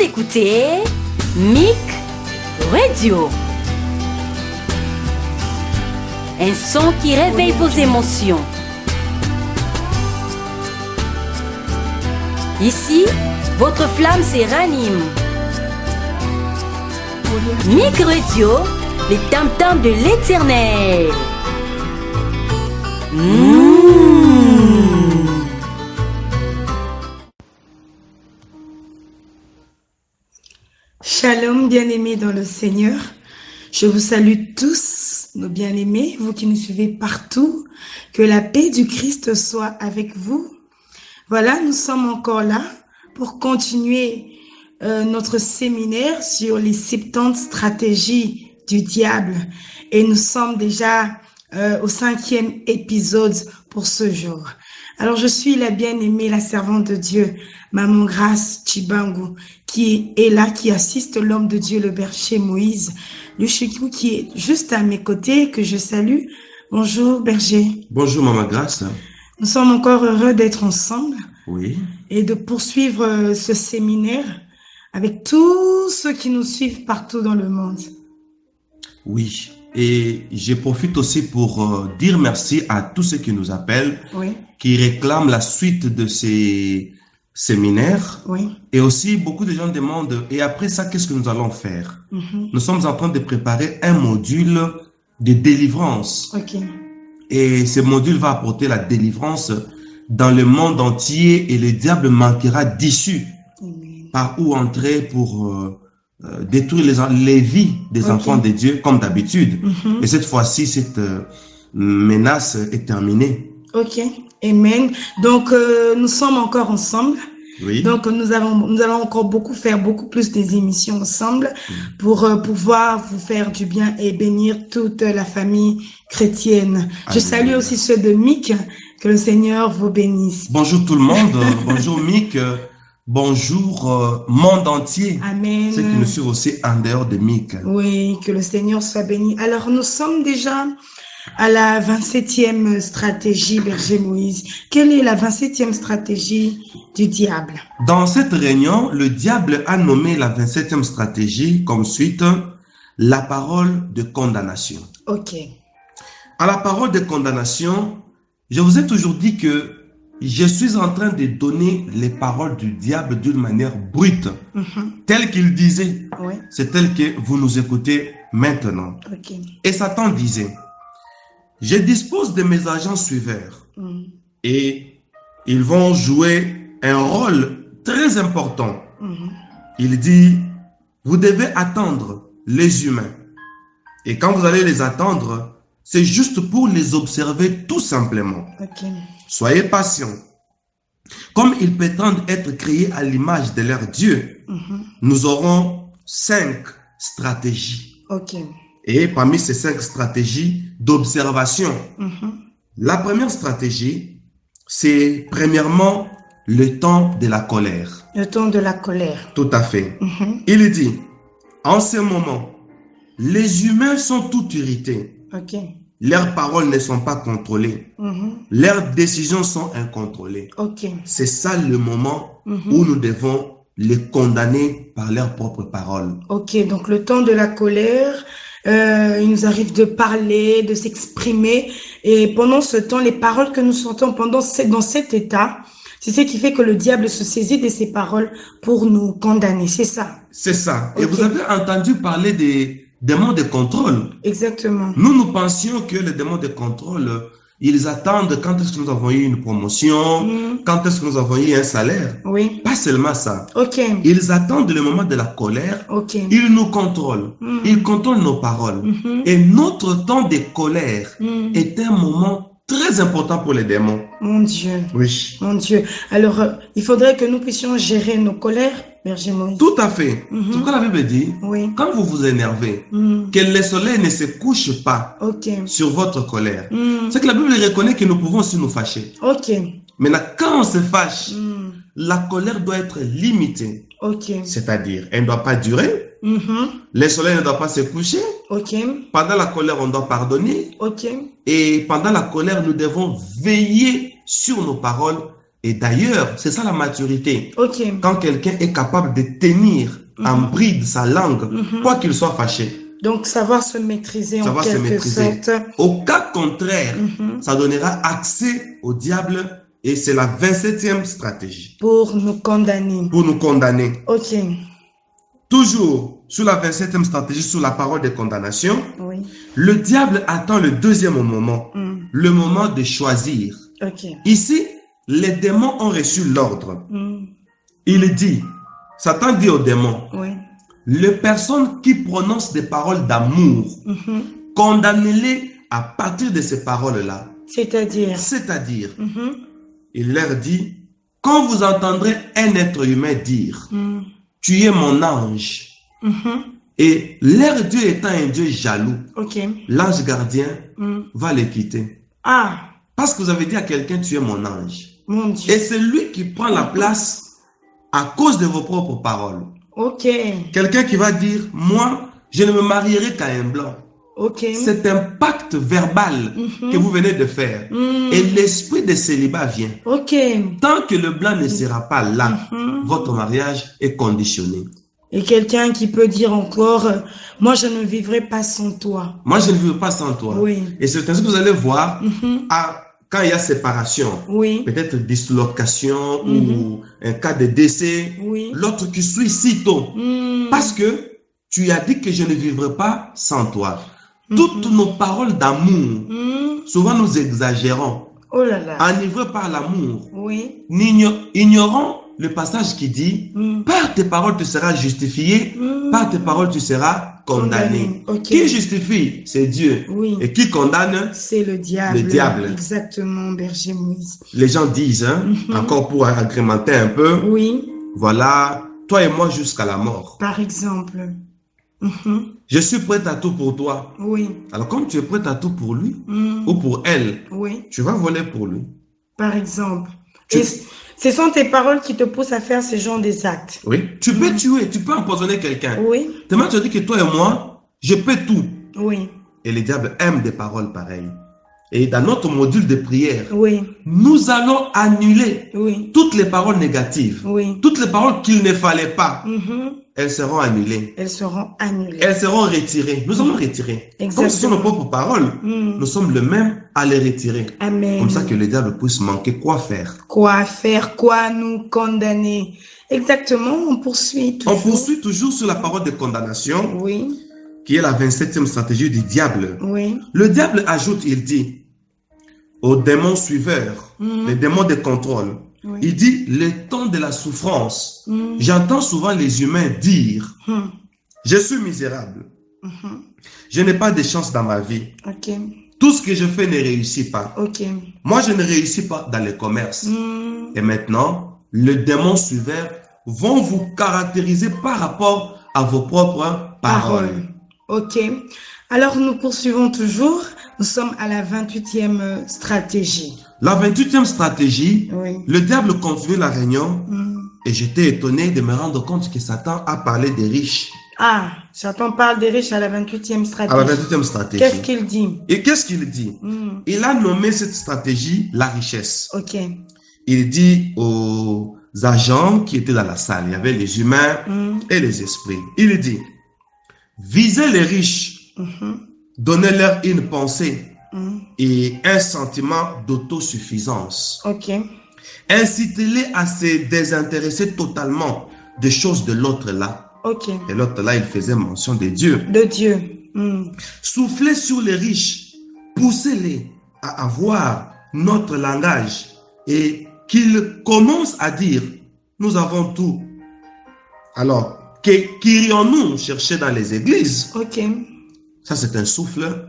écoutez Mic Radio. Un son qui réveille vos émotions. Ici, votre flamme se ranime. Mic Radio, les tam-tams de l'Éternel. Shalom, bien-aimés dans le Seigneur. Je vous salue tous, nos bien-aimés, vous qui nous suivez partout. Que la paix du Christ soit avec vous. Voilà, nous sommes encore là pour continuer notre séminaire sur les 70 stratégies du diable. Et nous sommes déjà au 5e épisode pour ce jour. Alors, je suis la bien-aimée, la servante de Dieu, Maman Grace Chibangu, qui est là, qui assiste l'homme de Dieu, le berger Moïse, le Chikou, qui est juste à mes côtés, que je salue. Bonjour, berger. Bonjour, Maman Grace. Nous sommes encore heureux d'être ensemble. Oui. Et de poursuivre ce séminaire avec tous ceux qui nous suivent partout dans le monde. Oui. Et je profite aussi pour dire merci à tous ceux qui nous appellent, Oui. qui réclament la suite de ces séminaires. Oui. Et aussi, beaucoup de gens demandent, et après ça, qu'est-ce que nous allons faire? Nous sommes en train de préparer un module de délivrance. Ok. Et ce module va apporter la délivrance dans le monde entier et le diable manquera d'issue par où entrer pour détruire les vies des enfants de Dieu comme d'habitude. Et cette fois-ci, cette menace est terminée. Ok, amen. Donc, nous sommes encore ensemble. Oui. Donc, nous allons encore faire beaucoup plus des émissions ensemble pour pouvoir vous faire du bien et bénir toute la famille chrétienne. Je salue aussi ceux de Mic, que le Seigneur vous bénisse. Bonjour tout le monde, bonjour Mic, bonjour monde entier. Amen. Ceux qui nous suivent aussi en dehors de Mic. Oui, que le Seigneur soit béni. Alors, nous sommes déjà à la 27e stratégie, berger Moïse. Quelle est la 27e stratégie du diable? Dans cette réunion, le diable a nommé la 27e stratégie comme suite la parole de condamnation. Ok. À la parole de condamnation, je vous ai toujours dit que je suis en train de donner les paroles du diable d'une manière brute, telle qu'il disait. Oui. C'est tel que vous nous écoutez maintenant. Ok. Et Satan disait, je dispose de mes agents suiveurs et ils vont jouer un rôle très important. Il dit, vous devez attendre les humains. Et quand vous allez les attendre, c'est juste pour les observer tout simplement. Ok. Soyez patients. Comme ils prétendent être créés à l'image de leur Dieu, nous aurons 5 stratégies. Ok. Et parmi ces 5 stratégies d'observation, la première stratégie, c'est premièrement le temps de la colère. Le temps de la colère. Tout à fait. Il dit, en ce moment, les humains sont tout irrités. Ok. Leurs paroles ne sont pas contrôlées. Leurs décisions sont incontrôlées. Ok. C'est ça le moment où nous devons les condamner par leurs propres paroles. Ok, donc le temps de la colère, il nous arrive de parler, de s'exprimer. Et pendant ce temps, les paroles que nous sentons dans cet état, c'est ce qui fait que le diable se saisit de ces paroles pour nous condamner. C'est ça. C'est ça. Et Ok. vous avez entendu parler des démons de contrôle. Exactement. Nous pensions que les démons de contrôle, ils attendent quand est-ce que nous avons eu une promotion, quand est-ce que nous avons eu un salaire. Oui. Pas seulement ça. Ok. Ils attendent le moment de la colère. Ok. Ils nous contrôlent. Ils contrôlent nos paroles. Et notre temps de colère est un moment très important pour les démons. Mon Dieu. Oui. Mon Dieu. Alors, il faudrait que nous puissions gérer nos colères, berger Moïse. Tout à fait. C'est pourquoi la Bible dit, Oui. quand vous vous énervez, que le soleil ne se couche pas Ok. sur votre colère. C'est que la Bible reconnaît que nous pouvons aussi nous fâcher. Ok. Maintenant, quand on se fâche, la colère doit être limitée. Ok. C'est-à-dire, elle ne doit pas durer. Le soleil ne doit pas se coucher. Ok. Pendant la colère, on doit pardonner. Ok. Et pendant la colère, nous devons veiller sur nos paroles Et d'ailleurs, c'est ça la maturité. Ok. Quand quelqu'un est capable de tenir en bride sa langue, quoi qu'il soit fâché. Donc, savoir se maîtriser Savoir en se quelque maîtriser. sorte. Au cas contraire, ça donnera accès au diable et c'est la 27e stratégie. Pour nous condamner. Pour nous condamner. Ok. Toujours sur la 27e stratégie, sur la parole de condamnation, Oui. le diable attend le deuxième moment, le moment de choisir. Ok. Ici, les démons ont reçu l'ordre. Mm. Il dit, Satan dit aux démons, Oui. les personnes qui prononcent des paroles d'amour, condamnez-les à partir de ces paroles-là. C'est-à-dire. C'est-à-dire, il leur dit, quand vous entendrez un être humain dire, tu es mon ange, et leur Dieu étant un Dieu jaloux, Ok. l'ange gardien va les quitter. Ah, Parce que vous avez dit à quelqu'un, tu es mon ange. mon Dieu. Et c'est lui qui prend la place à cause de vos propres paroles. Ok. Quelqu'un qui va dire, moi, je ne me marierai qu'à un blanc. Ok. C'est un pacte verbal que vous venez de faire. Et l'esprit de célibat vient. Ok. Tant que le blanc ne sera pas là, votre mariage est conditionné. Et quelqu'un qui peut dire encore, moi je ne vivrai pas sans toi. Moi, je ne veux pas sans toi. Oui. Et c'est ainsi que vous allez voir, quand il y a séparation, Oui. peut-être dislocation ou un cas de décès, Oui. l'autre qui suit sitôt. Parce que tu as dit que je ne vivrai pas sans toi. Toutes nos paroles d'amour, souvent nous exagérons, Oh là là. enivrés par l'amour, Oui. ignorons le passage qui dit, par tes paroles tu seras justifié, par tes paroles tu seras condamné. Ok. Qui justifie? C'est Dieu. Oui. Et qui condamne? C'est le diable. Le diable. Exactement, berger Moïse. Les gens disent, encore pour agrémenter un peu, Oui. voilà, toi et moi jusqu'à la mort. Par exemple. Je suis prêt à tout pour toi. Oui. Alors comme tu es prêt à tout pour lui ou pour elle, Oui. tu vas voler pour lui. Par exemple. Et ce sont tes paroles qui te poussent à faire ce genre des actes. Oui. Tu peux tuer, tu peux empoisonner quelqu'un. Oui. Demain, tu as dit que toi et moi, je peux tout. Oui. Et le diable aime des paroles pareilles. Et dans notre module de prière, Oui. nous allons annuler Oui. toutes les paroles négatives. Oui. Toutes les paroles qu'il ne fallait pas. Elles seront annulées. Elles seront annulées. Elles seront retirées. Nous allons retirer. Exactement. Comme ce sont nos propres paroles, nous sommes le même à les retirer. Amen. Comme ça que le diable puisse manquer. Quoi faire? Quoi faire? Quoi nous condamner? Exactement, on poursuit toujours. On poursuit toujours sur la parole de condamnation, Oui. qui est la 27e stratégie du diable. Oui. Le diable ajoute, il dit, aux démons suiveurs, les démons de contrôle, Oui. il dit, le temps de la souffrance. J'entends souvent les humains dire, je suis misérable. Je n'ai pas de chance dans ma vie. Ok. Tout ce que je fais ne réussit pas. Ok. Moi, je ne réussis pas dans le commerce. Et maintenant, les démons suiveurs vont vous caractériser par rapport à vos propres paroles. Ok. Alors, nous poursuivons toujours. Nous sommes à la 28e stratégie. La 28e stratégie, Oui. le diable continue la réunion et j'étais étonné de me rendre compte que Satan a parlé des riches. Ah, Satan parle des riches à la 28e stratégie. À la 28e stratégie. Qu'est-ce qu'il dit? Et qu'est-ce qu'il dit? Il a nommé cette stratégie la richesse. Ok. Il dit aux agents qui étaient dans la salle, il y avait les humains et les esprits. Il dit, visez les riches, donnez-leur une pensée et un sentiment d'autosuffisance. Ok. Incitez-les à se désintéresser totalement des choses de l'autre là. Ok. Et l'autre là, il faisait mention de Dieu. De Dieu. Soufflez sur les riches, poussez-les à avoir notre langage et qu'ils commencent à dire, nous avons tout. Alors, qu'irions-nous chercher dans les églises? Ok. Ça, c'est un souffle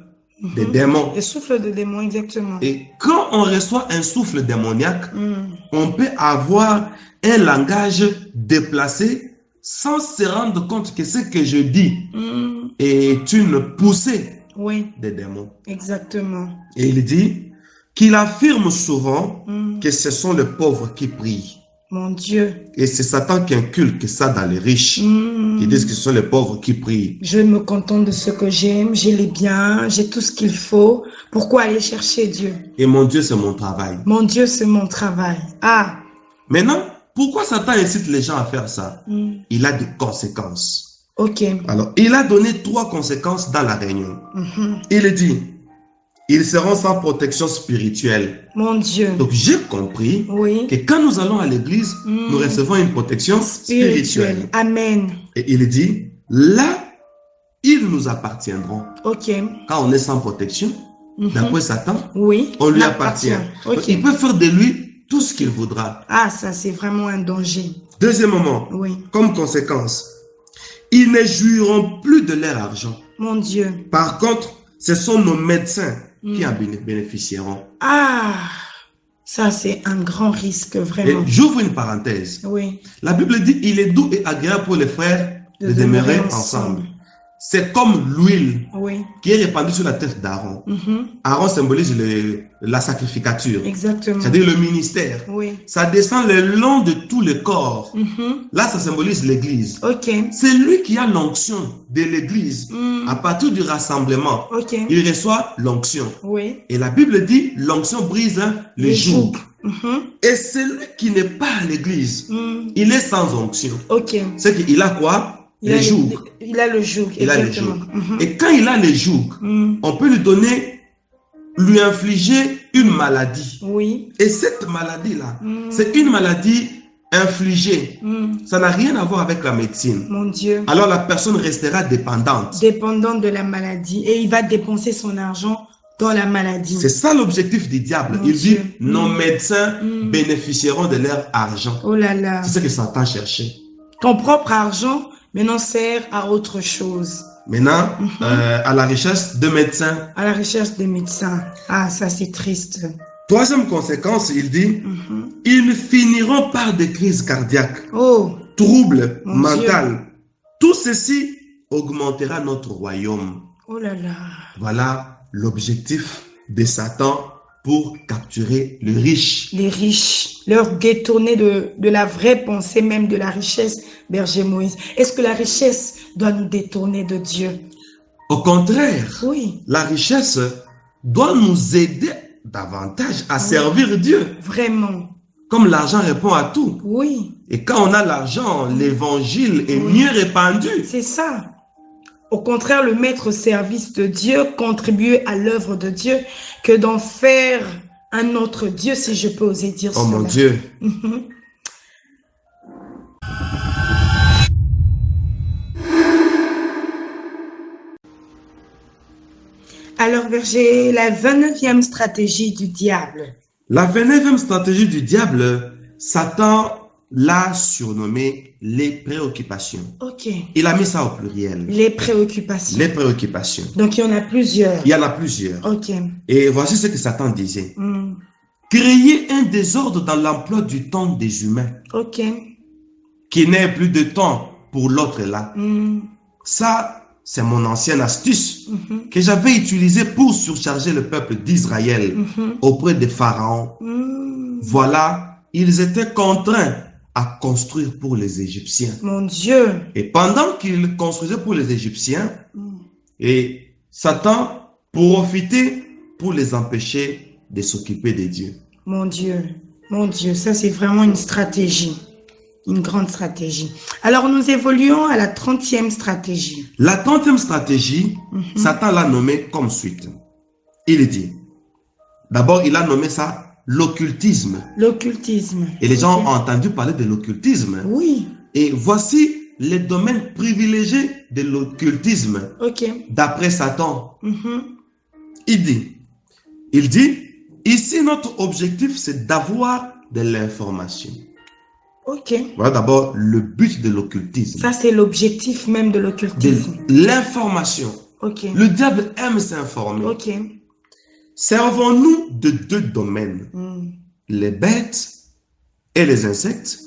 des démons. Le souffle de démon, exactement. Et quand on reçoit un souffle démoniaque, on peut avoir un langage déplacé sans se rendre compte que ce que je dis est une poussée Oui, des démons. exactement. Et il dit qu'il affirme souvent que ce sont les pauvres qui prient. Mon Dieu. Et c'est Satan qui inculque ça dans les riches. Ils disent que ce sont les pauvres qui prient. Je me contente de ce que j'aime, j'ai les biens, j'ai tout ce qu'il faut. Pourquoi aller chercher Dieu? Et mon Dieu, c'est mon travail. Mon Dieu, c'est mon travail. Ah, Maintenant, pourquoi Satan incite les gens à faire ça? Il a des conséquences. Ok. Alors, il a donné 3 conséquences dans la réunion. Il dit, ils seront sans protection spirituelle. Mon Dieu. Donc, j'ai compris que quand nous allons à l'église, nous recevons une protection spirituelle. Amen. Et il dit, là, ils nous appartiendront. Ok. Quand on est sans protection, d'après Satan, on lui appartient. Okay. Donc, il peut faire de lui tout ce qu'il voudra. Ah, ça, c'est vraiment un danger. Deuxièmement, comme conséquence, ils ne jouiront plus de leur argent. Mon Dieu. Par contre, ce sont nos médecins qui en bénéficieront. Ah, ça, c'est un grand risque, vraiment. J'ouvre une parenthèse. La Bible dit, il est doux et agréable pour les frères de demeurer ensemble. C'est comme l'huile qui est répandue sur la tête d'Aaron. Aaron symbolise la sacrificature. Exactement. C'est-à-dire le ministère. Ça descend le long de tout le corps. Là, ça symbolise l'église. C'est lui qui a l'onction de l'église. À partir du rassemblement, il reçoit l'onction. Et la Bible dit, l'onction brise le joug. Et celui qui n'est pas à l'église, il est sans onction. C'est qu'il a quoi? Il a le joug. Et quand il a le joug, on peut lui infliger une maladie. Et cette maladie-là, c'est une maladie infligée. Ça n'a rien à voir avec la médecine. Mon Dieu. Alors la personne restera dépendante. Dépendante de la maladie. Et il va dépenser son argent dans la maladie. C'est ça l'objectif du diable. Il dit, nos médecins bénéficieront de leur argent. Oh là là. C'est ce que Satan cherchait. Ton propre argent maintenant sert à autre chose. Maintenant, à la recherche de médecins. À la recherche des médecins. Ah, ça c'est triste. Troisième conséquence, il dit, ils finiront par des crises cardiaques, troubles mentaux. Tout ceci augmentera notre royaume. Oh là là. Voilà l'objectif de Satan pour capturer les riches. Les riches, leur détourner de la vraie pensée, même de la richesse, berger Moïse. Est-ce que la richesse doit nous détourner de Dieu? Au contraire, la richesse doit nous aider davantage à servir Dieu. Vraiment. Comme l'argent répond à tout. Et quand on a l'argent, l'évangile est mieux répandu. C'est ça. Au contraire, le mettre au service de Dieu, contribuer à l'œuvre de Dieu, que d'en faire un autre Dieu, si je peux oser dire cela. Oh mon Dieu. Alors, berger, la 29e stratégie du diable. La 29e stratégie du diable, Satan l'a surnommé les préoccupations. Il a mis ça au pluriel. Les préoccupations. Les préoccupations. Donc, il y en a plusieurs. Il y en a plusieurs. Et voici ce que Satan disait. Créer un désordre dans l'emploi du temps des humains. Qui n'ait plus de temps pour l'autre là. Ça, c'est mon ancienne astuce que j'avais utilisée pour surcharger le peuple d'Israël auprès des pharaons. Voilà, ils étaient contraints à construire pour les Égyptiens. Mon Dieu. Et pendant qu'ils construisaient pour les Égyptiens, et Satan profitait pour les empêcher de s'occuper de Dieu. Mon Dieu, ça c'est vraiment une stratégie, une grande stratégie. Alors nous évoluons à la 30e stratégie. La 30e stratégie, Satan l'a nommée comme suite. Il dit, d'abord il a nommé ça l'occultisme. L'occultisme. Et les gens ont entendu parler de l'occultisme. Et voici les domaines privilégiés de l'occultisme. D'après Satan. Il dit, ici notre objectif c'est d'avoir de l'information. Voilà d'abord le but de l'occultisme. Ça c'est l'objectif même de l'occultisme. L'information. Le diable aime s'informer. Servons-nous de 2 domaines, les bêtes et les insectes,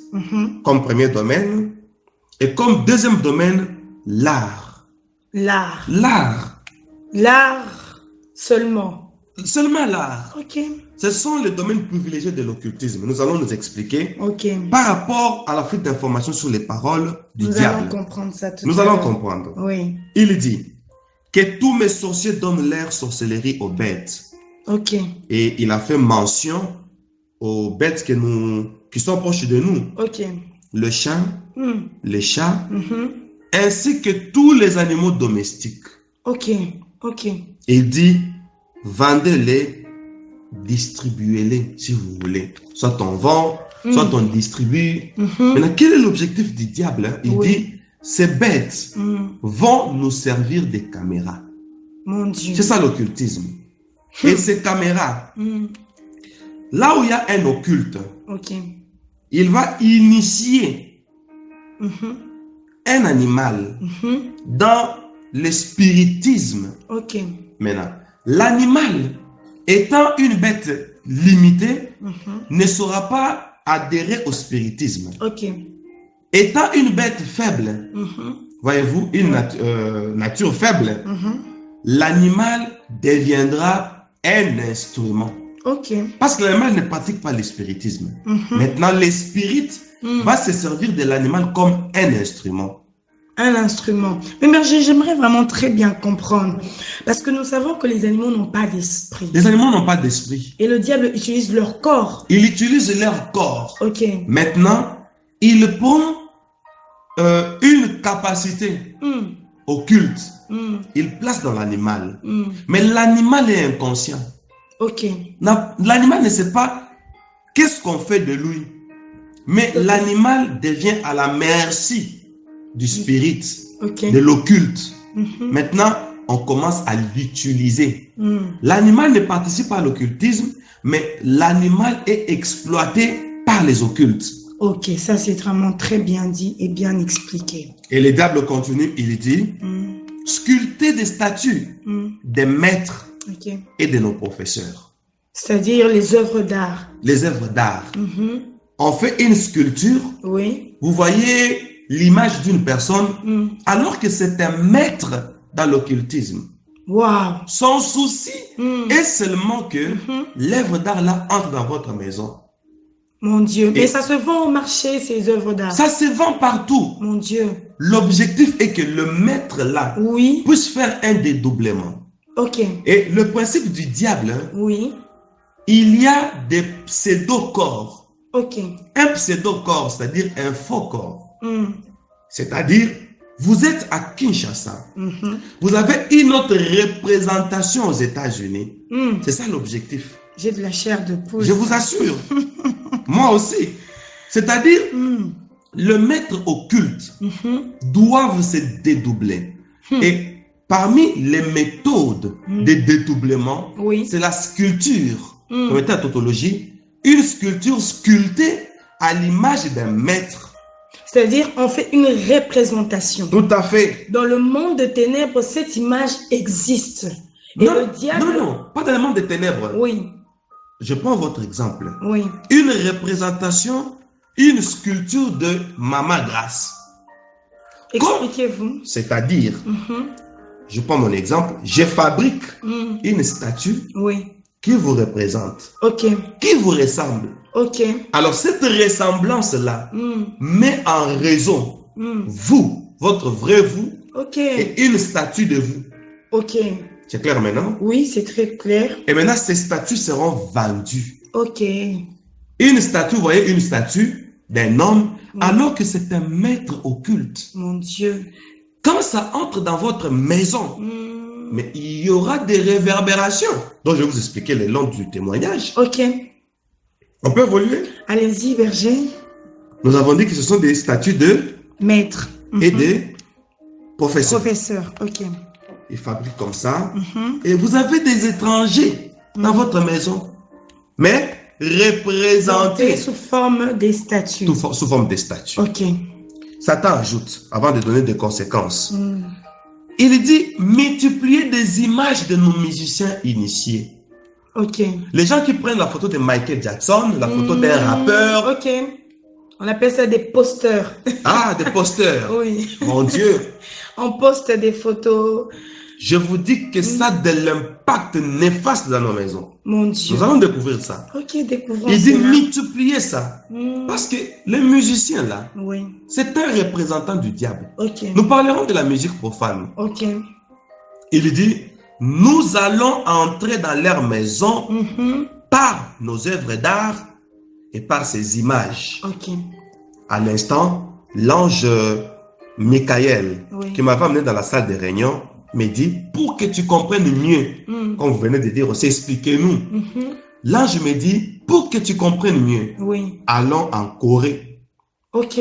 comme premier domaine, et comme deuxième domaine, l'art. L'art seulement. Seulement l'art. Ce sont les domaines privilégiés de l'occultisme. Nous allons nous expliquer par rapport à la fuite d'informations sur les paroles du diable. Nous allons comprendre ça tout à l'heure. Nous allons comprendre. Il dit que tous mes sorciers donnent leur sorcellerie aux bêtes. Et il a fait mention aux bêtes que nous qui sont proches de nous. Ok. Le chien, Hmm. les chats, Mhm. ainsi que tous les animaux domestiques. Ok. Ok. Il dit, vendez-les, distribuez-les, si vous voulez. Soit on vend, soit on distribue. Mhm. Maintenant, quel est l'objectif du diable, hein? Il Oui. dit, ces bêtes Hmm. vont nous servir des caméras. Mon Dieu. C'est ça l'occultisme. Et ces caméras, Hmm. là où il y a un occulte, Ok. il va initier Mhm. un animal Mhm. dans le spiritisme. Ok. Maintenant, l'animal étant une bête limitée, Mhm. ne saura pas adhérer au spiritisme. Ok. Étant une bête faible, Mhm. voyez-vous, une nature faible, Mhm. l'animal deviendra un instrument. Ok. Parce que l'animal ne pratique pas le spiritisme. Mhm. Maintenant, le spirit va se servir de l'animal comme un instrument. Un instrument. Mais berger, j'aimerais vraiment très bien comprendre. Parce que nous savons que les animaux n'ont pas d'esprit. Les animaux n'ont pas d'esprit. Et le diable utilise leur corps. Ils utilisent leur corps. Ok. Maintenant, il prend une capacité Hmm. occulte. Hmm. Il place dans l'animal. Hmm. Mais l'animal est inconscient. Ok. L'animal ne sait pas qu'est-ce qu'on fait de lui. Mais l'animal devient à la merci du spirit, Ok. de l'occulte. Mhm. Maintenant, on commence à l'utiliser. Hmm. L'animal ne participe pas à l'occultisme, mais l'animal est exploité par les occultes. Ok, ça c'est vraiment très bien dit et bien expliqué. Et le diable continue, il dit, Hmm. sculpter des statues Hmm. des maîtres Ok. et de nos professeurs. C'est-à-dire les œuvres d'art. Les œuvres d'art. Mhm. On fait une sculpture, Oui. vous voyez l'image d'une personne, Hmm. alors que c'est un maître dans l'occultisme. Waouh. Son souci Hmm. est seulement que Mhm. l'œuvre d'art là entre dans votre maison. Mon Dieu. Mais Et- ça se vend au marché, ces œuvres d'art. Ça se vend partout. Mon Dieu. L'objectif est que le maître là Oui. puisse faire un dédoublement. Ok. Et le principe du diable, hein, Oui. il y a des pseudo-corps. Ok. Un pseudo-corps, c'est-à-dire un faux corps. Hmm. C'est-à-dire, vous êtes à Kinshasa. Mhm. Vous avez une autre représentation aux États-Unis. Hmm. C'est ça l'objectif. J'ai de la chair de poule. Je vous assure. Moi aussi. C'est-à-dire, Hmm. le maître occulte Mhm. doivent se dédoubler. Et parmi les méthodes de dédoublement, Oui. c'est la sculpture. Comme était la tautologie, une sculpture sculptée à l'image d'un maître. C'est-à-dire, on fait une représentation. Tout à fait. Dans le monde des ténèbres, cette image existe. Et Non, le diable... non, pas dans le monde des ténèbres. Oui, Je prends votre exemple. oui. Une représentation, une sculpture de Maman Grace. Expliquez-vous. C'est-à-dire, Mhm. je prends mon exemple, je fabrique Mm. une statue Oui. qui vous représente, Ok. qui vous ressemble. Ok. Alors cette ressemblance-là Mm. met en raison Mm. vous, votre vrai vous, Ok. et une statue de vous. Ok. C'est clair maintenant? Oui, c'est très clair. Et maintenant, ces statues seront vendues. Ok. Une statue, vous voyez, une statue d'un homme, alors que c'est un maître occulte. Mon Dieu. Quand ça entre dans votre maison, Mm. mais il y aura des réverbérations. Donc, je vais vous expliquer le long du témoignage. Ok. On peut évoluer. Allez-y, berger. Nous avons dit que ce sont des statues de Maître. et Mhm. des professeurs. Professeur. Ok. Ils fabriquent comme ça. Mhm. Et vous avez des étrangers dans votre maison, mais représentés Sous forme des statues. sous forme de statues. Ok. Satan ajoute, avant de donner des conséquences, Mm. il dit multiplier des images de nos musiciens initiés. Ok. Les gens qui prennent la photo de Michael Jackson, la photo d'un rappeur, Ok. On appelle ça des posters. ah, des posters. Oui. Mon Dieu, On poste des photos. je vous dis que ça a de l'impact néfaste dans nos maisons. Mon Dieu. Nous allons découvrir ça. Ok, découvrons Il dit cela. multiplier ça. Mm. Parce que les musiciens là, Oui. c'est un représentant du diable. Ok. Nous parlerons de la musique profane. Ok. Il dit, nous allons entrer dans leur maison Mhm. par nos œuvres d'art et par ses images. Ok. À l'instant, l'ange Michael, Oui. qui m'avait amené dans la salle de réunion, me dit, pour que tu comprennes mieux, comme vous venez de dire aussi, expliquez-nous. L'ange me dit, pour que tu comprennes mieux, Oui. allons en Corée. Ok.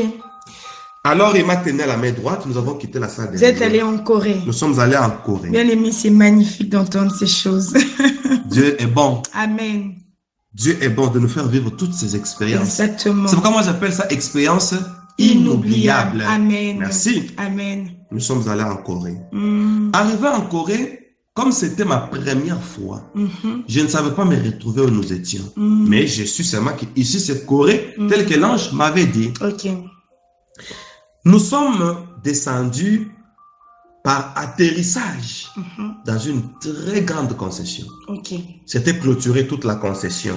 Alors, il m'a tenu à la main droite, nous avons quitté la salle de Vous êtes réunion. allé en Corée. Nous sommes allés en Corée. Bien aimé, c'est magnifique d'entendre ces choses. Dieu est bon. Amen. Dieu est bon de nous faire vivre toutes ces expériences. Exactement. C'est pourquoi moi j'appelle ça expérience inoubliable. Amen. Merci. Amen. Nous sommes allés en Corée. Arrivé en Corée, comme c'était ma première fois, je ne savais pas me retrouver où nous étions. Mais je suis seulement qu'ici c'est Corée, tel que l'ange m'avait dit. Ok. Nous sommes descendus par atterrissage dans une très grande concession. Ok. C'était clôturé toute la concession.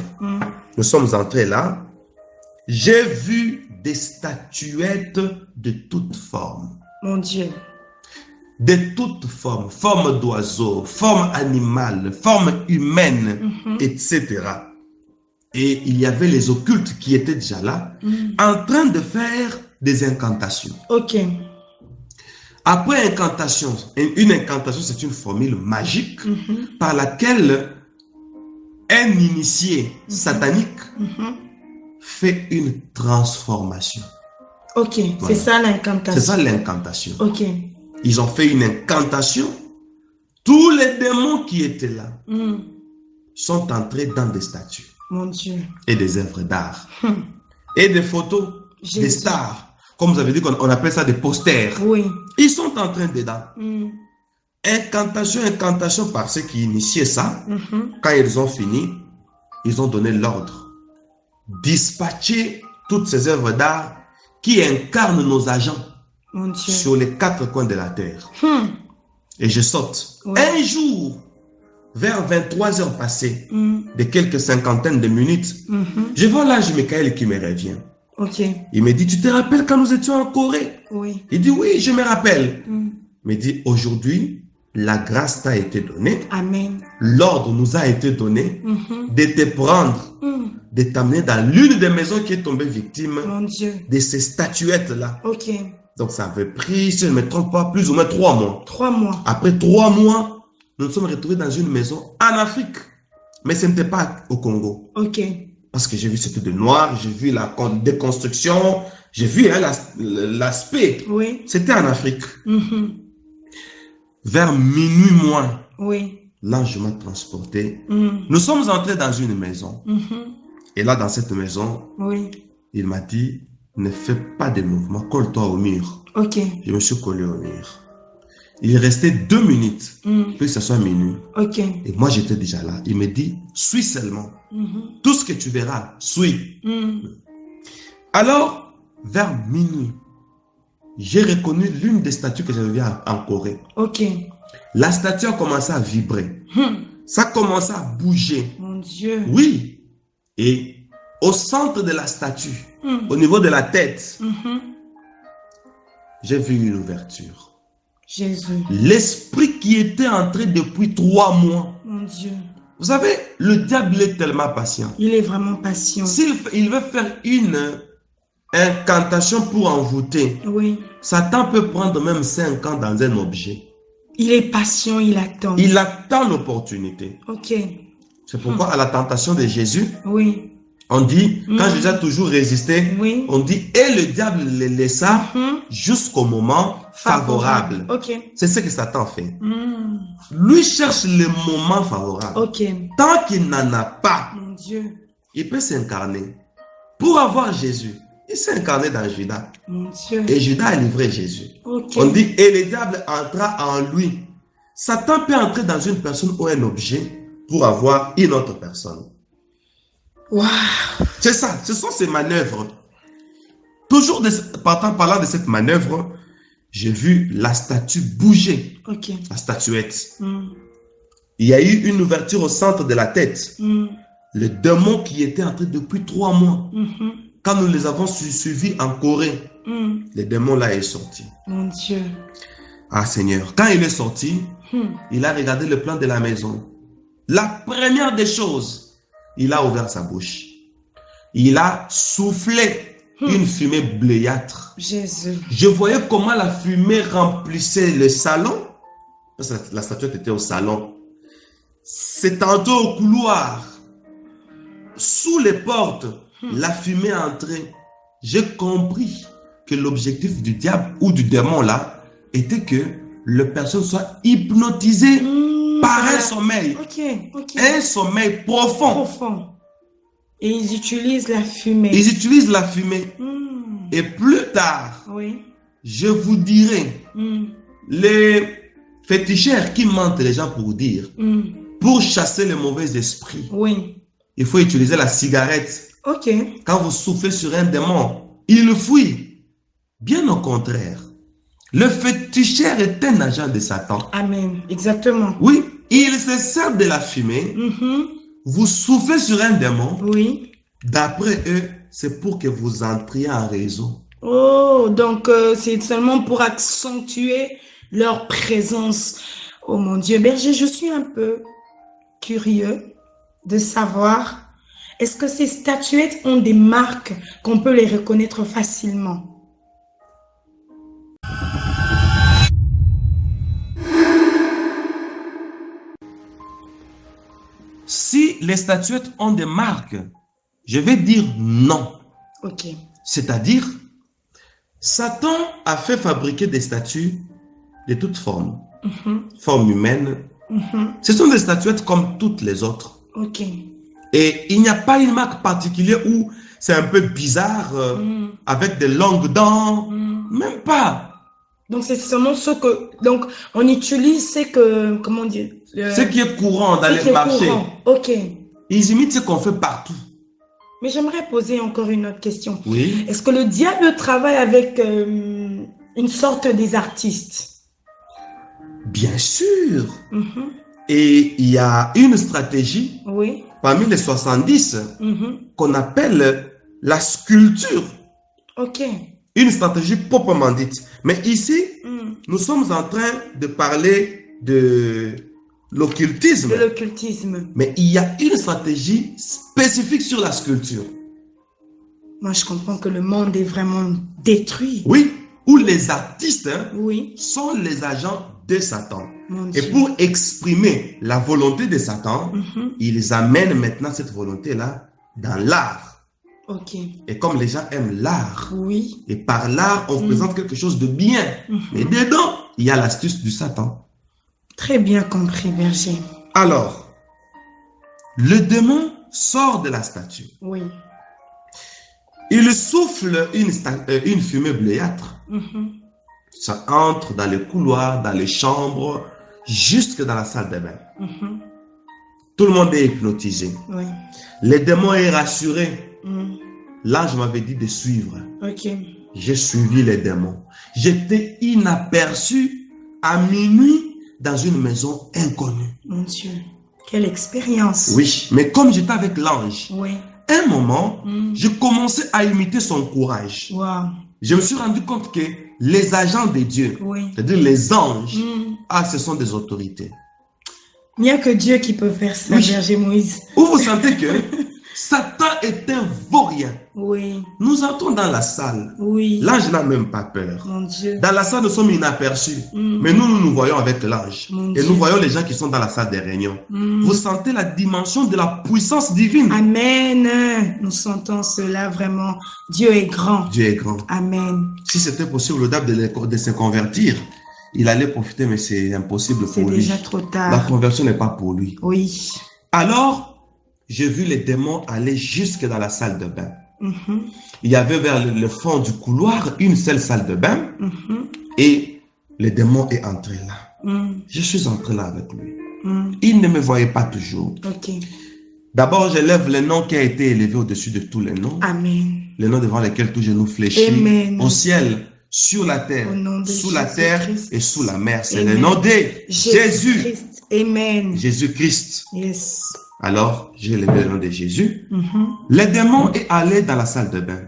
Nous sommes entrés là. J'ai vu des statuettes de toutes formes. Mon Dieu. De toutes formes. Forme d'oiseaux, forme animale, forme humaine, etc. Et il y avait les occultes qui étaient déjà là, en train de faire des incantations. Ok. Après incantation, une incantation, c'est une formule magique par laquelle un initié satanique fait une transformation. Ok, Voilà. c'est ça l'incantation. C'est ça l'incantation. Ok. Ils ont fait une incantation. Tous les démons qui étaient là sont entrés dans des statues Mon Dieu. et des œuvres d'art et des photos Jésus. des stars. Comme vous avez dit, on appelle ça des posters. Oui. Ils sont en train dedans. Incantation par ceux qui initiaient ça. Quand ils ont fini, ils ont donné l'ordre. Dispatcher toutes ces œuvres d'art qui incarnent nos agents Mon Dieu. sur les quatre coins de la terre. Et je saute. Oui. Un jour, vers 23 heures passées, de quelques cinquantaines de minutes, je vois l'ange Michael qui me revient. Ok. Il me dit, tu te rappelles quand nous étions en Corée? Oui. Il dit, oui, je me rappelle. Il me dit, aujourd'hui, la grâce t'a été donnée. Amen. L'ordre nous a été donné de te prendre, de t'amener dans l'une des maisons qui est tombée victime Mon Dieu. de ces statuettes-là. Ok. Donc ça avait pris, si je ne me trompe pas, plus ou moins 3 mois. 3 mois. Après 3 mois, nous nous sommes retrouvés dans une maison en Afrique. Mais ce n'était pas au Congo. Ok. Parce que j'ai vu c'était de noir, j'ai vu la déconstruction, j'ai vu l'aspect. Oui. C'était en Afrique. Vers minuit moins, Oui. l'ange m'a transporté. Nous sommes entrés dans une maison. Et là, dans cette maison, Oui. il m'a dit, ne fais pas de mouvement, colle-toi au mur. Ok. Je me suis collé au mur. Il restait 2 minutes, puis que ce soit minuit. Ok. Et moi, j'étais déjà là. Il me dit, suis seulement. Tout ce que tu verras, suis. Alors, vers minuit, j'ai reconnu l'une des statues que j'avais vues en Corée. Ok. La statue a commencé à vibrer. Ça a commencé à bouger. Mon Dieu. Oui. Et au centre de la statue, au niveau de la tête, j'ai vu une ouverture. Jésus. L'esprit qui était entré depuis 3 mois. Mon Dieu. Vous savez, le diable est tellement patient. Il est vraiment patient. S'il veut faire une incantation pour envoûter, Oui. Satan peut prendre même 5 ans dans un objet. Il est patient, il attend. Il attend l'opportunité. Ok. C'est pourquoi à la tentation de Jésus, Oui. on dit, quand Jésus a toujours résisté, Oui. on dit, et le diable le laissa jusqu'au moment favorable. Ok. C'est ce que Satan fait. Lui cherche le moment favorable. Ok. Tant qu'il n'en a pas, Mon Dieu. il peut s'incarner. Pour avoir Jésus, il s'est incarné dans Judas. Mon Dieu. Et Judas a livré Jésus. Ok. On dit, et le diable entra en lui. Satan peut entrer dans une personne ou un objet pour avoir une autre personne. Waouh. C'est ça, ce sont ces manœuvres. Toujours parlant de cette manœuvre, j'ai vu la statue bouger. Ok. La statuette. Il y a eu une ouverture au centre de la tête. Le démon qui était entré depuis 3 mois. Quand nous les avons suivis en Corée, le démon là est sorti. Mon Dieu. Ah Seigneur, quand il est sorti, il a regardé le plan de la maison. La première des choses, il a ouvert sa bouche. il a soufflé une fumée bleuâtre. Jésus. Je voyais comment la fumée remplissait le salon. Parce que la statuette était au salon. C'est tantôt au couloir. Sous les portes, la fumée entrait. J'ai compris que l'objectif du diable ou du démon là était que la personne soit hypnotisée par un sommeil. Un sommeil profond. Et ils utilisent la fumée. Ils utilisent la fumée. Et plus tard, je vous dirai, les féticheurs qui mentent les gens pour dire, pour chasser les mauvais esprits, il faut utiliser la cigarette. Quand vous soufflez sur un démon, il fuit. Bien au contraire. Le féticheur est un agent de Satan. Amen. Exactement. Oui, il se sert de la fumée. Vous soufflez sur un démon. D'après eux, c'est pour que vous entriez en réseau. Oh, donc c'est seulement pour accentuer leur présence. Oh mon Dieu, berger, je suis un peu curieux de savoir, est-ce que ces statuettes ont des marques qu'on peut les reconnaître facilement? Si les statuettes ont des marques, je vais dire non. C'est-à-dire, Satan a fait fabriquer des statues de toutes formes. Formes humaines. Ce sont des statuettes comme toutes les autres. Et il n'y a pas une marque particulière où c'est un peu bizarre, avec des longues dents. Même pas. Donc c'est seulement ce que... Donc on utilise ce que... Comment dire? Ce qui est courant dans les marchés. Ils imitent ce qu'on fait partout. Mais j'aimerais poser encore une autre question. Est-ce que le diable travaille avec une sorte des artistes? Bien sûr. Et il y a une stratégie parmi les 70 qu'on appelle la sculpture. Une stratégie proprement dite. Mais ici, nous sommes en train de parler de l'occultisme. Mais il y a une stratégie spécifique sur la sculpture. Moi, je comprends que le monde est vraiment détruit. Oui, où les artistes sont les agents de Satan. Et pour exprimer la volonté de Satan, ils amènent maintenant cette volonté-là dans l'art. Et comme les gens aiment l'art, et par l'art, on présente quelque chose de bien. Mais dedans, il y a l'astuce du Satan. Très bien compris, berger. Alors, le démon sort de la statue. Il souffle une fumée bleuâtre. Ça entre dans les couloirs, dans les chambres, jusque dans la salle de bain. Tout le monde est hypnotisé. Le démon est rassuré. L'ange m'avait dit de suivre. J'ai suivi les démons. J'étais inaperçu à minuit dans une maison inconnue. Mon Dieu, quelle expérience. Oui, mais comme j'étais avec l'ange, un moment, je commençais à imiter son courage. Je me suis rendu compte que les agents de Dieu, c'est-à-dire les anges, ce sont des autorités. Il n'y a que Dieu qui peut faire ça, berger Moïse. Où vous sentez que Satan est un vaurien. Nous entrons dans la salle. L'ange n'a même pas peur. Mon Dieu. Dans la salle, nous sommes inaperçus. Mais nous voyons avec l'ange. Et nous voyons les gens qui sont dans la salle des réunions. Vous sentez la dimension de la puissance divine. Amen. Nous sentons cela vraiment. Dieu est grand. Dieu est grand. Amen. Si c'était possible au diable de se convertir, il allait profiter, mais c'est impossible pour lui. C'est déjà trop tard. La conversion n'est pas pour lui. Oui. Alors, j'ai vu les démons aller jusque dans la salle de bain. Il y avait vers le fond du couloir une seule salle de bain. Et le démon est entré là. Je suis entré là avec lui. Il ne me voyait pas toujours. D'abord, je lève le nom qui a été élevé au-dessus de tous les noms. Amen. Le nom devant lequel tout genou fléchit. Amen. Au ciel, sur la terre, sous la terre et sous la mer. C'est le nom de Jésus. Amen. Jésus-Christ. Yes. Alors, j'ai levé le nom de Jésus. Le démon est allé dans la salle de bain.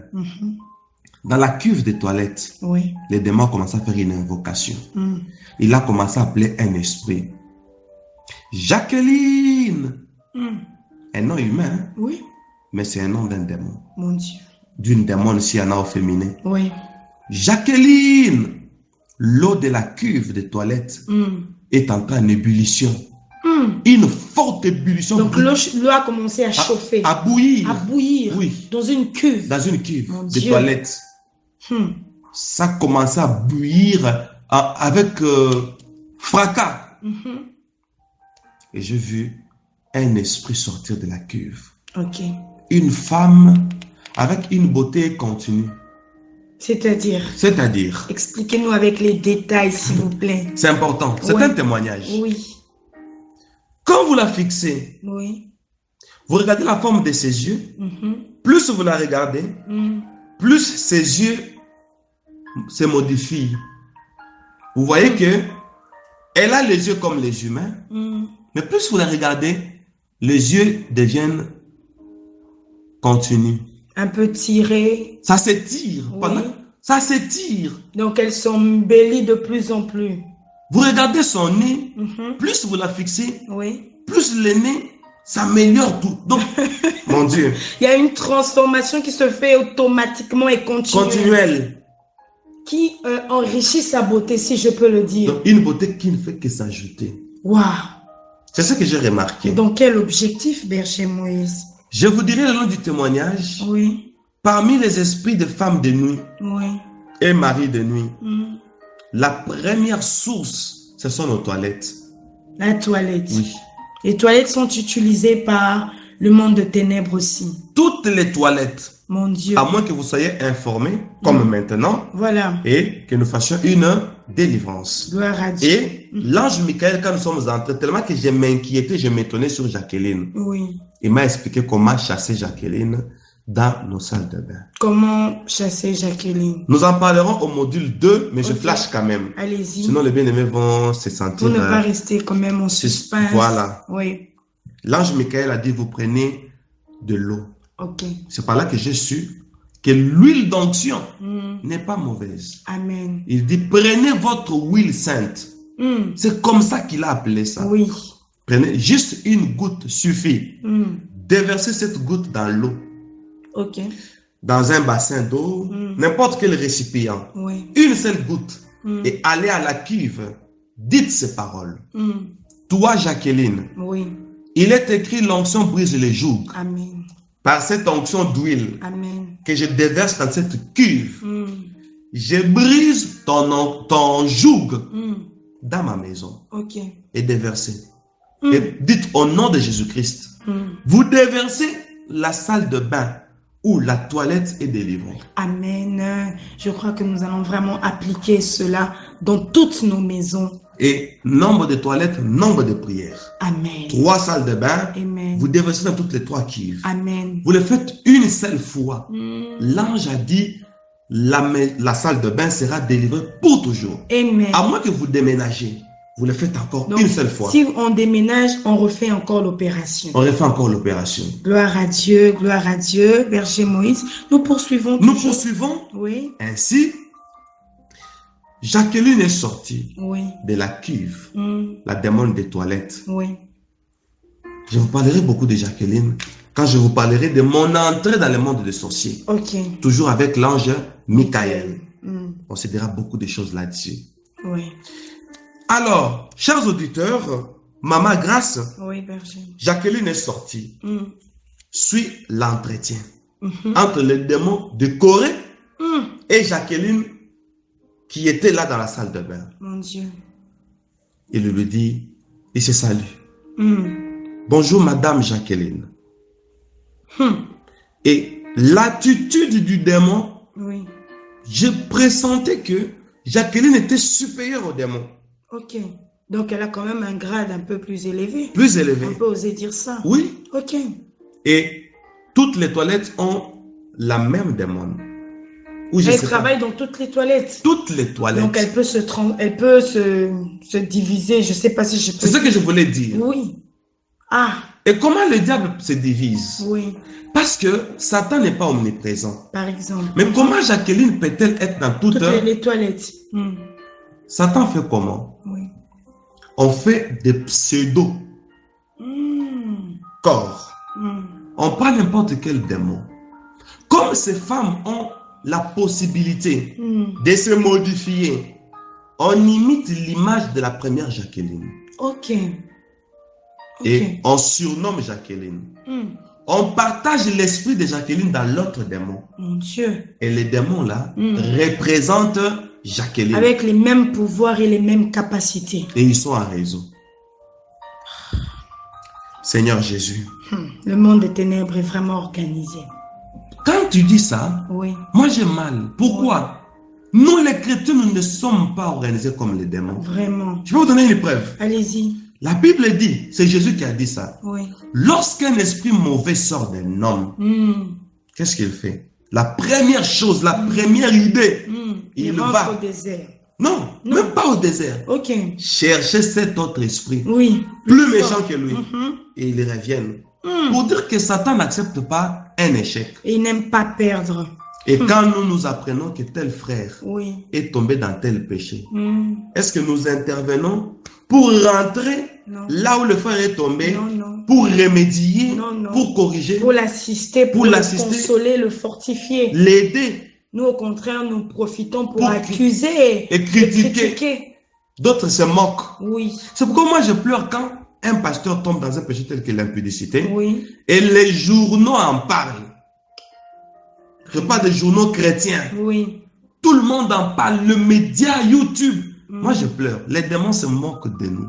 Dans la cuve des toilettes, le démon a commencé à faire une invocation. Il a commencé à appeler un esprit. Jacqueline. Un nom humain. mais c'est un nom d'un démon. Mon Dieu. D'une démon s'il y en a au féminin. Oui. Jacqueline, l'eau de la cuve des toilettes est en train d'ébullition. Une forte ébullition. Donc l'eau a commencé à chauffer. À bouillir. À bouillir. Oui. Dans une cuve. Dans une cuve Mon des Dieu. toilettes. Ça commençait à bouillir avec fracas. Et j'ai vu un esprit sortir de la cuve. Ok. Une femme avec une beauté continue. C'est-à-dire, expliquez-nous avec les détails, s'il vous plaît. C'est important. C'est un témoignage. Oui. Quand vous la fixez, Oui. vous regardez la forme de ses yeux. Plus vous la regardez, plus ses yeux se modifient. Vous voyez que elle a les yeux comme les humains, mais plus vous la regardez, les yeux deviennent continus. Un peu tirés. Ça s'étire. Oui. Ça s'étire. Donc elles s'embellissent de plus en plus. Vous regardez son nez, plus vous la fixez, oui. plus le nez s'améliore tout. Donc, mon Dieu. Il y a une transformation qui se fait automatiquement et continuelle. Qui enrichit sa beauté, si je peux le dire. Donc, une beauté qui ne fait que s'ajouter. Waouh. C'est ce que j'ai remarqué. Dans quel objectif, Berger Moïse? Je vous dirai le nom du témoignage. Oui. Parmi les esprits de femmes de nuit et maris de nuit, la première source, ce sont nos toilettes. La toilette. Oui. Les toilettes sont utilisées par le monde de ténèbres aussi. Toutes les toilettes. Mon Dieu. À moins que vous soyez informés, comme maintenant. Voilà. Et que nous fassions une délivrance. Gloire à Dieu. Et l'ange Michael, quand nous sommes entrés, tellement que je m'inquiétais, je m'étonnais sur Jacqueline. Oui. Il m'a expliqué comment chasser Jacqueline dans nos salles de bain. Comment chasser Jacqueline? Nous en parlerons au module 2, mais je flash quand même. Allez-y. Sinon, les bien-aimés vont se sentir... Pour ne pas rester quand même en suspense. Voilà. Oui. L'ange Michael a dit, vous prenez de l'eau. Ok. C'est par là que j'ai su que l'huile d'onction n'est pas mauvaise. Amen. Il dit, prenez votre huile sainte. C'est comme ça qu'il a appelé ça. Oui. Prenez juste une goutte suffit. Déversez cette goutte dans l'eau. Ok. Dans un bassin d'eau, n'importe quel récipient. Oui. Une seule goutte. Et allez à la cuve. Dites ces paroles. Toi, Jacqueline. Oui. Il est écrit, l'onction brise les jougs. Amen. Par cette onction d'huile que je déverse dans cette cuve, je brise ton joug dans ma maison. Ok. Et déversez. Et dites au nom de Jésus-Christ, vous déversez la salle de bain où la toilette est délivrée. Amen. Je crois que nous allons vraiment appliquer cela dans toutes nos maisons. Et nombre de toilettes, nombre de prières. Amen. 3 salles de bain. Amen. Vous déversez dans toutes les 3 cuves. Amen. Vous le faites une seule fois. L'ange a dit, la salle de bain sera délivrée pour toujours. Amen. À moins que vous déménagez, vous le faites encore une seule fois. Si on déménage, on refait encore l'opération. On refait encore l'opération. Gloire à Dieu, Berger Moïse. Nous poursuivons. Nous poursuivons. Oui. Ainsi, Jacqueline est sortie oui. de la cuve, la démon des toilettes. Oui. Je vous parlerai beaucoup de Jacqueline quand je vous parlerai de mon entrée dans le monde des sorciers. Ok. Toujours avec l'ange Michael. On se dira beaucoup de choses là-dessus. Oui. Alors, chers auditeurs, Maman Grâce, oui, Berger. Jacqueline est sortie. Suit l'entretien entre le démon de Corée et Jacqueline qui était là dans la salle de bain. Mon Dieu. Il lui dit, il se salue. Bonjour Madame Jacqueline. Et l'attitude du démon, oui. Je pressentais que Jacqueline était supérieure au démon. Ok. Donc elle a quand même un grade un peu plus élevé. Plus élevé. On peut oser dire ça. Oui. Ok. Et toutes les toilettes ont la même démon. Elle travaille dans toutes les toilettes. Toutes les toilettes. Donc elle peut se diviser. Je ne sais pas si je peux. C'est ce que je voulais dire. Oui. Ah. Et comment le diable se divise? Oui. Parce que Satan n'est pas omniprésent. Par exemple. Mais comment Jacqueline peut-elle être dans toutes les toilettes? Satan fait comment? Oui. On fait des pseudo corps. on prend n'importe quel démon. Comme ces femmes ont la possibilité de se modifier, on imite l'image de la première Jacqueline. Ok. Et on surnomme Jacqueline. On partage l'esprit de Jacqueline dans l'autre démon. Mon Dieu. Et les démons là représentent Jacqueline. Avec les mêmes pouvoirs et les mêmes capacités. Et ils sont en réseau. Seigneur Jésus. Le monde des ténèbres est vraiment organisé. Quand tu dis ça, Oui. moi j'ai mal. Pourquoi? Nous les chrétiens, nous ne sommes pas organisés comme les démons. Vraiment. Je vais vous donner une preuve. Allez-y. La Bible dit, c'est Jésus qui a dit ça. Oui. Lorsqu'un esprit mauvais sort d'un homme, qu'est-ce qu'il fait? La première chose, la première idée, il rentre va au désert. Non, même pas au désert. Ok. Chercher cet autre esprit, Oui. plus méchant que lui, et ils reviennent. Pour dire que Satan n'accepte pas un échec. Et il n'aime pas perdre. Et quand nous apprenons que tel frère Oui. est tombé dans tel péché, est-ce que nous intervenons pour rentrer là où le frère est tombé, pour remédier, pour corriger, pour l'assister, pour le consoler, le fortifier, l'aider? Nous, au contraire, nous profitons pour accuser et critiquer. D'autres se moquent. Oui. C'est pourquoi moi je pleure quand un pasteur tombe dans un péché tel que l'impudicité. Oui. Et les journaux en parlent. Je parle des journaux chrétiens. Oui. Tout le monde en parle. Le média YouTube. Moi je pleure. Les démons se moquent de nous.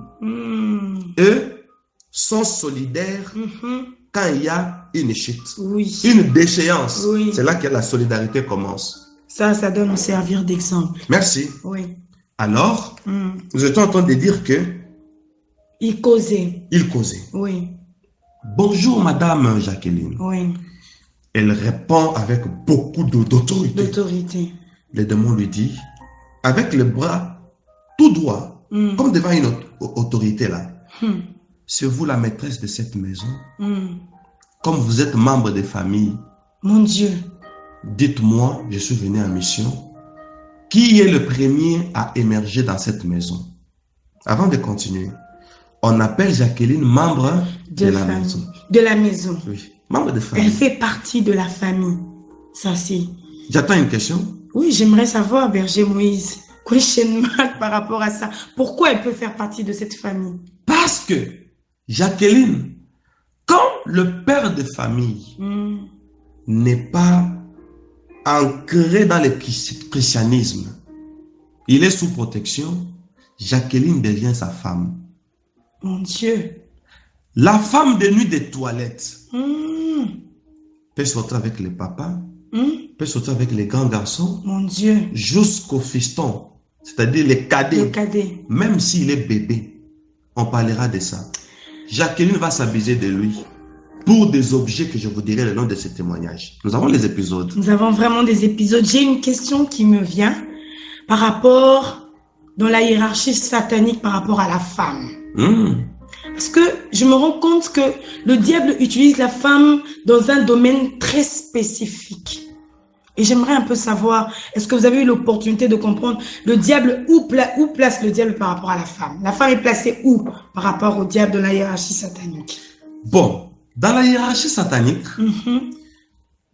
Eux sont solidaires quand il y a une chute. Oui. Une déchéance. Oui. C'est là que la solidarité commence. Ça doit nous servir d'exemple. Merci. Oui. Alors, nous étions en train de dire que il causait. Il causait. Oui. Bonjour, Madame Jacqueline. Oui. Elle répond avec beaucoup d'autorité. Le démon lui dit, avec le bras tout droit, comme devant une autorité là, c'est vous la maîtresse de cette maison. Comme vous êtes membre de famille. Mon Dieu. Dites-moi, je suis venu en mission. Qui est le premier à émerger dans cette maison? Avant de continuer, on appelle Jacqueline membre de la maison. De la maison. Oui, membre de famille. Elle fait partie de la famille. Ça c'est. J'attends une question. Oui, j'aimerais savoir, Berger Moïse, questionnement par rapport à ça. Pourquoi elle peut faire partie de cette famille? Parce que Jacqueline, quand le père de famille n'est pas ancré dans le christianisme, il est sous protection, Jacqueline devient sa femme. Mon Dieu. La femme de nuit des toilettes peut sortir avec les papas, peut sortir avec les grands garçons. Mon Dieu. Jusqu'au fiston, c'est-à-dire les cadets. Les cadets. Même s'il est bébé, on parlera de ça. Jacqueline va s'abuser de lui pour des objets que je vous dirai le nom de ce témoignage. Nous avons les épisodes. Nous avons vraiment des épisodes. J'ai une question qui me vient par rapport dans la hiérarchie satanique par rapport à la femme. Parce que je me rends compte que le diable utilise la femme dans un domaine très spécifique. Et j'aimerais un peu savoir, est-ce que vous avez eu l'opportunité de comprendre le diable, où place le diable par rapport à la femme? La femme est placée où par rapport au diable de la hiérarchie satanique? Bon, dans la hiérarchie satanique,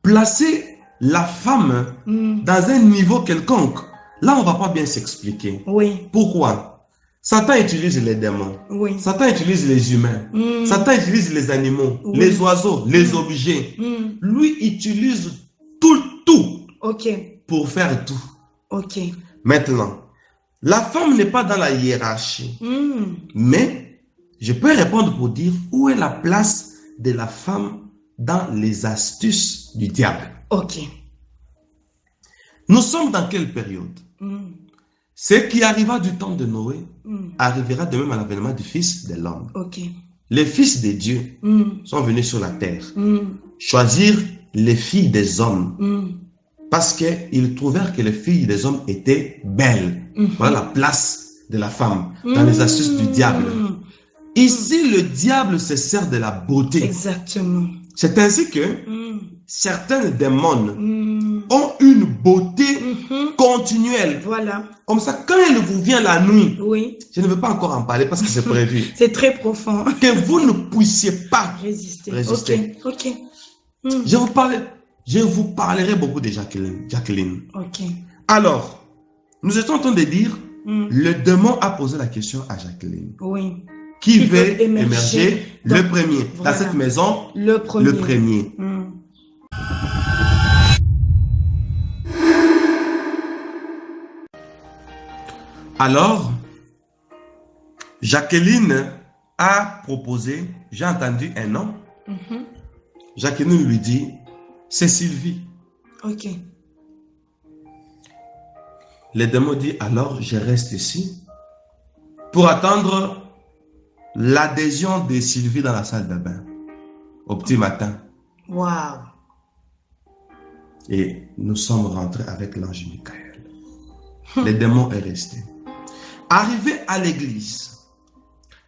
placer la femme dans un niveau quelconque, là on ne va pas bien s'expliquer. Oui. Pourquoi? Satan utilise les démons. Oui. Satan utilise les humains. Satan utilise les animaux, les oiseaux, les objets. Lui utilise tout pour faire tout. Ok. Maintenant, la femme n'est pas dans la hiérarchie. Mais je peux répondre pour dire où est la place de la femme dans les astuces du diable. Ok. Nous sommes dans quelle période? Ce qui arriva du temps de Noé arrivera de même à l'avènement du Fils de l'homme. Ok. Les fils de Dieu sont venus sur la terre choisir les filles des hommes parce qu'ils trouvèrent que les filles des hommes étaient belles. Voilà la place de la femme dans les astuces du diable. Ici, le diable se sert de la beauté. Exactement. C'est ainsi que certains démons ont une beauté continuelle. Voilà. Comme ça, quand elle vous vient la nuit, Oui. je ne veux pas encore en parler parce que c'est prévu, C'est très profond. que vous ne puissiez pas Résister. résister. Ok. Je vous parlerai beaucoup de Jacqueline. Ok. Alors, nous étions en train de dire, le démon a posé la question à Jacqueline. Oui. Qui veut émerger le premier dans cette maison? Le premier. Alors, Jacqueline a proposé, j'ai entendu un nom. Jacqueline lui dit, c'est Sylvie. Ok. Le démon dit, alors je reste ici pour attendre l'adhésion de Sylvie dans la salle de bain au petit matin. Waouh. Et nous sommes rentrés avec l'ange Michael. Le démon est resté. Arrivé à l'église,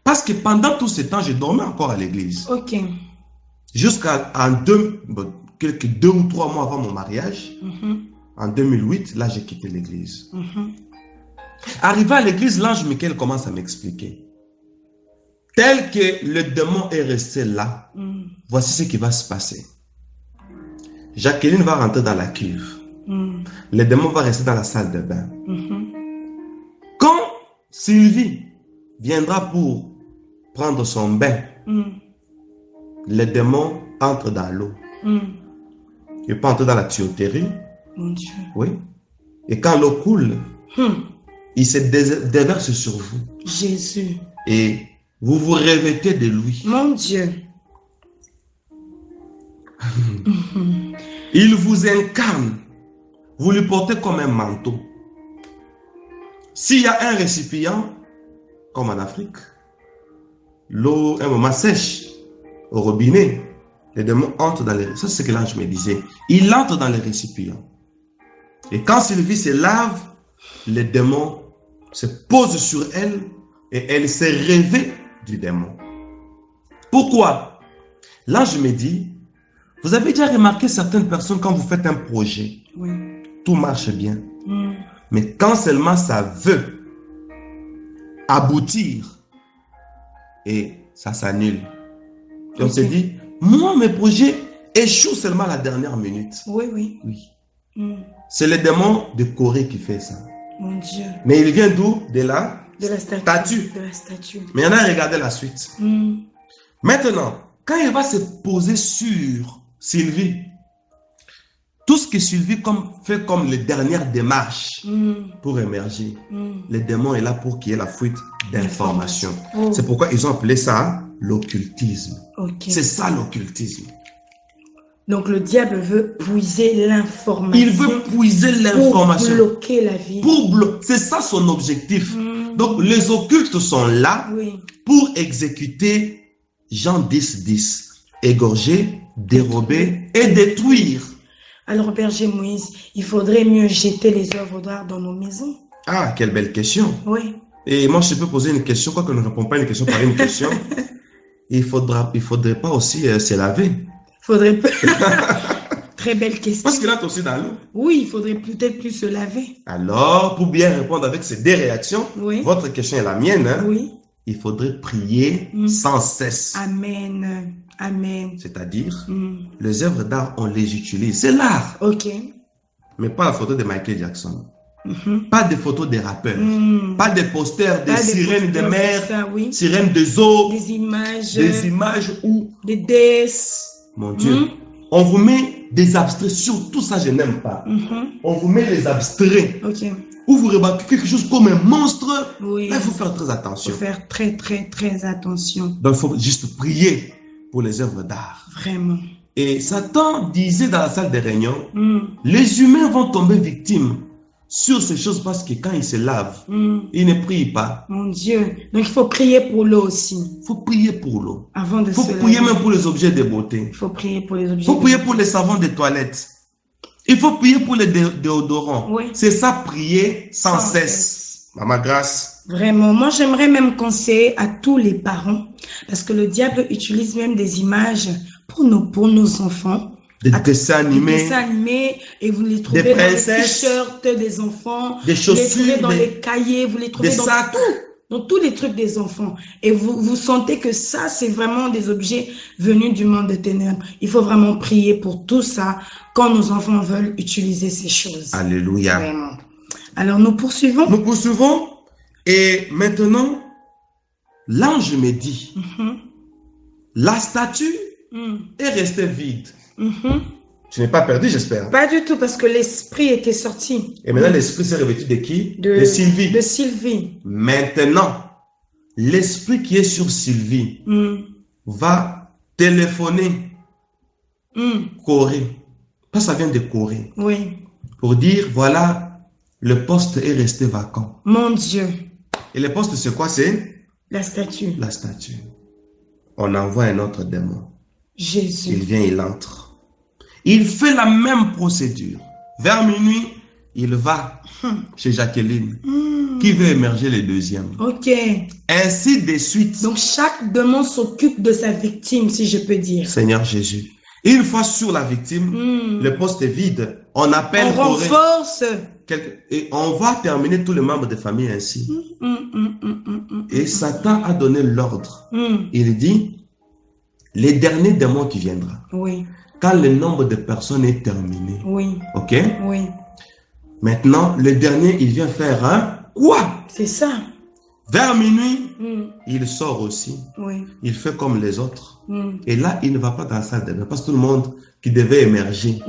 parce que pendant tout ce temps, je dormais encore à l'église. Ok. Jusqu'à quelques 2 ou 3 mois avant mon mariage, en 2008, là j'ai quitté l'église. Arrivé à l'église, l'ange Michael commence à m'expliquer. Tel que le démon est resté là, voici ce qui va se passer. Jacqueline va rentrer dans la cuve. Le démon va rester dans la salle de bain. Quand Sylvie viendra pour prendre son bain, le démon entre dans l'eau. Il peut entrer dans la tuyauterie. Mon Dieu. Oui. Et quand l'eau coule, il se déverse sur vous. Jésus. Et vous vous revêtez de lui. Mon Dieu. Il vous incarne. Vous lui portez comme un manteau. S'il y a un récipient, comme en Afrique, l'eau, un moment sèche, au robinet, les démons entrent dans les... Ça, c'est ce que l'ange me disait. Il entre dans les récipients. Et quand Sylvie se lave, les démons se posent sur elle et elle se revêt du démon. Pourquoi? L'ange me dit, vous avez déjà remarqué certaines personnes quand vous faites un projet, tout marche bien. Mais quand seulement ça veut aboutir, et ça s'annule. Et on se dit, moi mes projets échouent seulement à la dernière minute. Oui. C'est le démon de Corée qui fait ça. Mon Dieu. Mais il vient d'où? De la statue. Mais il y en a regardé la suite. Maintenant, quand il va se poser sur Sylvie, tout ce que Sylvie fait comme les dernières démarches pour émerger, le démon est là pour qu'il y ait la fuite d'informations. C'est pourquoi ils ont appelé ça l'occultisme. C'est ça l'occultisme. Donc le diable veut puiser l'information. Il veut puiser l'information. Pour bloquer la vie. C'est ça son objectif. Donc les occultes sont là pour exécuter Jean 10:10. Égorger, dérober et détruire. Alors, berger Moïse, il faudrait mieux jeter les œuvres d'art dans nos maisons. Ah, quelle belle question. Oui. Et moi, je peux poser une question, quoique ne répond pas à une question par une question. Il faudrait pas aussi se laver. Faudrait pas. Très belle question. Parce qu'il entre aussi dans l'eau. Oui, il faudrait peut-être plus se laver. Alors, pour bien répondre avec ces 2 réactions, votre question est la mienne. Hein? Oui. Il faudrait prier sans cesse. Amen. Amen. C'est-à-dire, les œuvres d'art, on les utilise. C'est l'art. Ok. Mais pas la photo de Michael Jackson. Pas des photos des rappeurs. Pas des posters des sirènes de mer, sirènes des eaux. Des images. Des images ou... Des déesses. Mon Dieu. On vous met des abstraits. Sur tout ça, je n'aime pas. On vous met les abstraits. Ok. Ou vous remarquez quelque chose comme un monstre. Oui. Là, il faut faire très attention. Il faut faire très attention. Donc, il faut juste prier pour les œuvres d'art. Vraiment. Et Satan disait dans la salle de réunion, les humains vont tomber victimes sur ces choses parce que quand ils se lavent, ils ne prient pas. Mon Dieu. Donc, il faut prier pour l'eau aussi. Il faut prier pour l'eau. Avant de Il faut prier même pour les objets de beauté. Il faut prier pour les objets. Il faut prier pour les savons de toilette. Il faut prier pour les déodorants. Oui. C'est ça, prier sans cesse. Maman Grâce. Vraiment. Moi, j'aimerais même conseiller à tous les parents, parce que le diable utilise même des images pour nos enfants. Des dessins animés. Des dessins animés, et vous les trouvez dans les t-shirts des enfants. Des chaussures. Vous les trouvez dans les cahiers, vous les trouvez des dans sacs. tout. Donc, tous les trucs des enfants. Et vous sentez que ça, c'est vraiment des objets venus du monde des ténèbres. Il faut vraiment prier pour tout ça quand nos enfants veulent utiliser ces choses. Alléluia. Vraiment. Alors, nous poursuivons. Nous poursuivons. Et maintenant, l'ange me dit, la statue est restée vide. Tu n'es pas perdu, j'espère. Pas du tout, parce que l'esprit était sorti. Et maintenant, l'esprit s'est revêtu de qui? De Sylvie. De Sylvie. Maintenant, l'esprit qui est sur Sylvie va téléphoner Corée. Parce que ça vient de Corée. Oui. Pour dire, voilà, le poste est resté vacant. Mon Dieu. Et le poste, c'est quoi? C'est la statue. La statue. On envoie un autre démon. Jésus. Il vient, il entre. Il fait la même procédure. Vers minuit, il va chez Jacqueline, qui veut émerger le deuxième. Ok. Ainsi de suite. Donc, chaque démon s'occupe de sa victime, si je peux dire. Seigneur Jésus. Une fois sur la victime, le poste est vide. On appelle on renforce. Et on va terminer tous les membres de famille ainsi. Et Satan a donné l'ordre. Il dit, les derniers démons qui viendra. Oui. Quand le nombre de personnes est terminé. Oui. Ok? Oui. Maintenant, le dernier, il vient faire un quoi? C'est ça. Vers minuit, il sort aussi. Oui. Il fait comme les autres. Et là, il ne va pas dans la salle de bain. Parce que tout le monde qui devait émerger,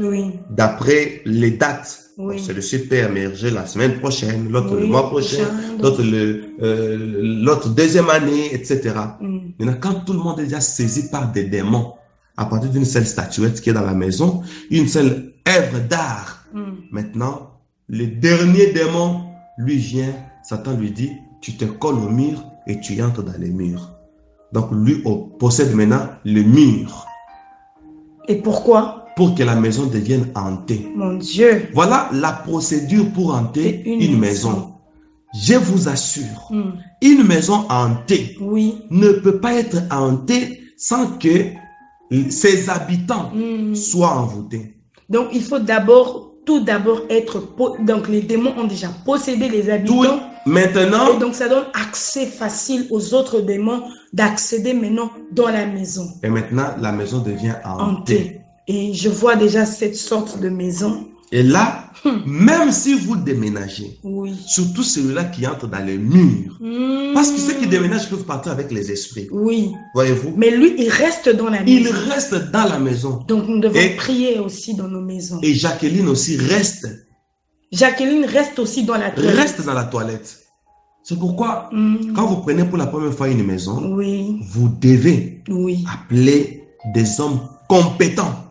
d'après les dates, celui-ci peut émerger la semaine prochaine, l'autre le mois prochain, l'autre l'autre deuxième année, etc. Maintenant, quand tout le monde est déjà saisi par des démons, à partir d'une seule statuette qui est dans la maison, une seule œuvre d'art, maintenant, le dernier démon, lui vient, Satan lui dit, tu te colles au mur et tu entres dans les murs. Donc, lui possède maintenant le mur. Et pourquoi? Pour que la maison devienne hantée. Mon Dieu. Voilà la procédure pour hanter une maison. Je vous assure, une maison hantée ne peut pas être hantée sans que ses habitants soient envoûtés. Donc, il faut tout d'abord être... Donc, les démons ont déjà possédé les habitants. Maintenant... Et donc, ça donne accès facile aux autres démons d'accéder maintenant dans la maison. Et maintenant, la maison devient hantée. Et je vois déjà cette sorte de maison. Et là, même si vous déménagez, surtout celui-là qui entre dans les murs, parce que ceux qui déménagent peuvent partir avec les esprits. Oui. Voyez-vous? Mais lui, il reste dans la maison. Il reste dans la maison. Donc, nous devons prier aussi dans nos maisons. Et Jacqueline aussi reste. Jacqueline reste aussi dans la toilette. Reste dans la toilette. C'est pourquoi, quand vous prenez pour la première fois une maison, vous devez appeler des hommes compétents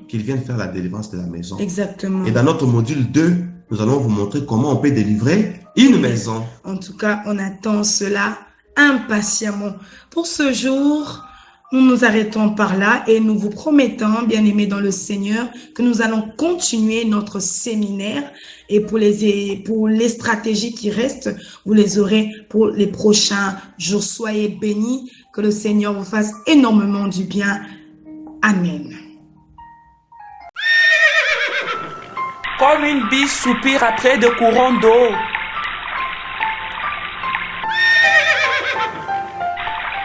qu'ils viennent faire la délivrance de la maison. Exactement. Et dans notre module 2, nous allons vous montrer comment on peut délivrer une maison. En tout cas, on attend cela impatiemment. Pour ce jour, nous nous arrêtons par là et nous vous promettons, bien-aimés dans le Seigneur, que nous allons continuer notre séminaire et pour les stratégies qui restent, vous les aurez pour les prochains jours. Soyez bénis, que le Seigneur vous fasse énormément du bien. Amen. Comme une biche soupire après de courants d'eau.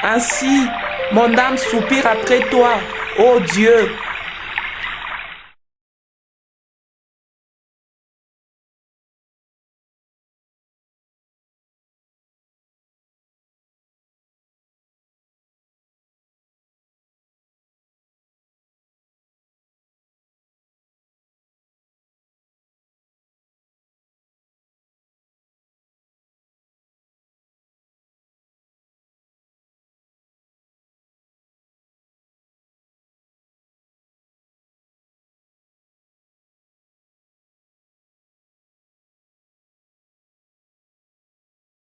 Ainsi, mon âme soupire après toi, ô Dieu.